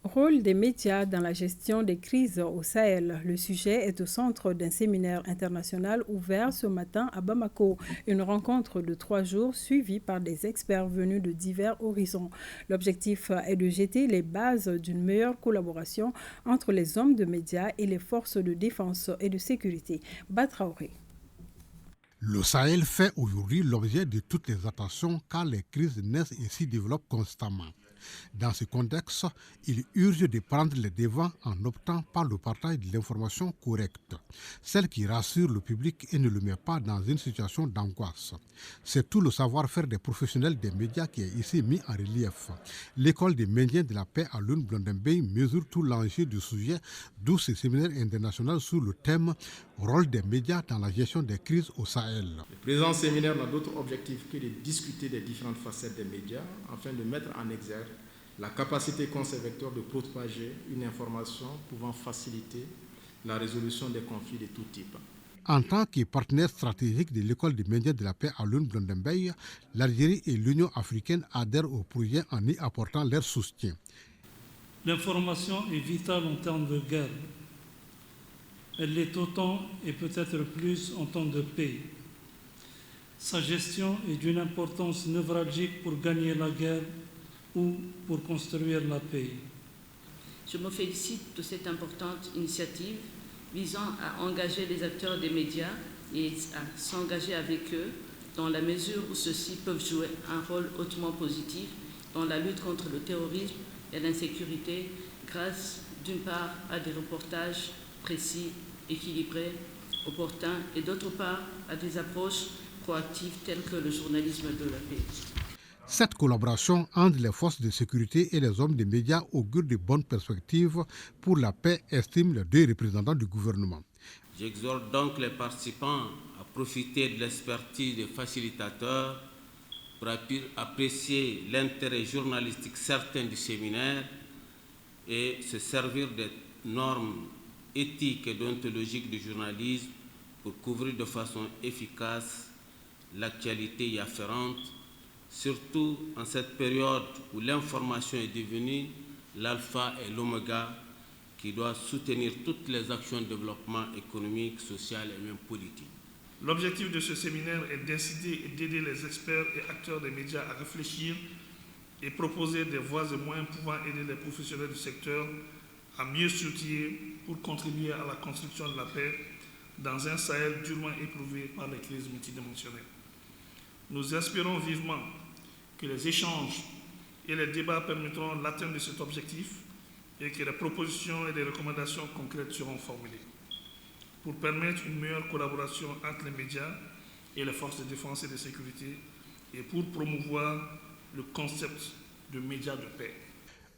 Rôle des médias dans la gestion des crises au Sahel. Le sujet est au centre d'un séminaire international ouvert ce matin à Bamako. Une rencontre de 3 jours suivie par des experts venus de divers horizons. L'objectif est de jeter les bases d'une meilleure collaboration entre les hommes de médias et les forces de défense et de sécurité. Batraoré. Le Sahel fait aujourd'hui l'objet de toutes les attentions car les crises naissent et s'y développent constamment. Dans ce contexte, il urge de prendre les devants en optant par le partage de l'information correcte, celle qui rassure le public et ne le met pas dans une situation d'angoisse. C'est tout le savoir-faire des professionnels des médias qui est ici mis en relief. L'école des médias de la paix à Lune Blondembey mesure tout l'enjeu du sujet, d'où ce séminaire international sous le thème « Rôle des médias dans la gestion des crises au Sahel ». Le présent séminaire n'a d'autre objectif que de discuter des différentes facettes des médias afin de mettre en exergue la capacité qu'ont ces vecteurs de propager une information pouvant faciliter la résolution des conflits de tout type. En tant que partenaire stratégique de l'école des médias de la paix à Lune Blondembey, l'Algérie et l'Union africaine adhèrent au projet en y apportant leur soutien. L'information est vitale en temps de guerre. Elle l'est autant et peut-être plus en temps de paix. Sa gestion est d'une importance névralgique pour gagner la guerre ou pour construire la paix. Je me félicite de cette importante initiative visant à engager les acteurs des médias et à s'engager avec eux dans la mesure où ceux-ci peuvent jouer un rôle hautement positif dans la lutte contre le terrorisme et l'insécurité grâce d'une part à des reportages précis, équilibrés, opportuns et d'autre part à des approches proactives telles que le journalisme de la paix. Cette collaboration entre les forces de sécurité et les hommes des médias augure de bonnes perspectives pour la paix, estiment les deux représentants du gouvernement. J'exhorte donc les participants à profiter de l'expertise des facilitateurs pour apprécier l'intérêt journalistique certain du séminaire et se servir des normes éthiques et déontologiques du journalisme pour couvrir de façon efficace l'actualité y afférente, surtout en cette période où l'information est devenue l'alpha et l'oméga qui doit soutenir toutes les actions de développement économique, social et même politique. L'objectif de ce séminaire est d'inciter et d'aider les experts et acteurs des médias à réfléchir et proposer des voies et moyens pouvant aider les professionnels du secteur à mieux s'outiller pour contribuer à la construction de la paix dans un Sahel durement éprouvé par les crises multidimensionnelles. Nous espérons vivement que les échanges et les débats permettront l'atteinte de cet objectif et que les propositions et les recommandations concrètes seront formulées pour permettre une meilleure collaboration entre les médias et les forces de défense et de sécurité et pour promouvoir le concept de médias de paix.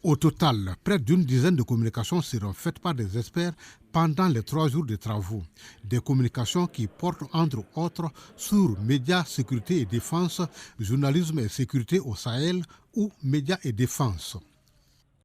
Au total, près d'une dizaine de communications seront faites par des experts pendant les 3 jours de travaux. Des communications qui portent entre autres sur médias, sécurité et défense, journalisme et sécurité au Sahel ou médias et défense.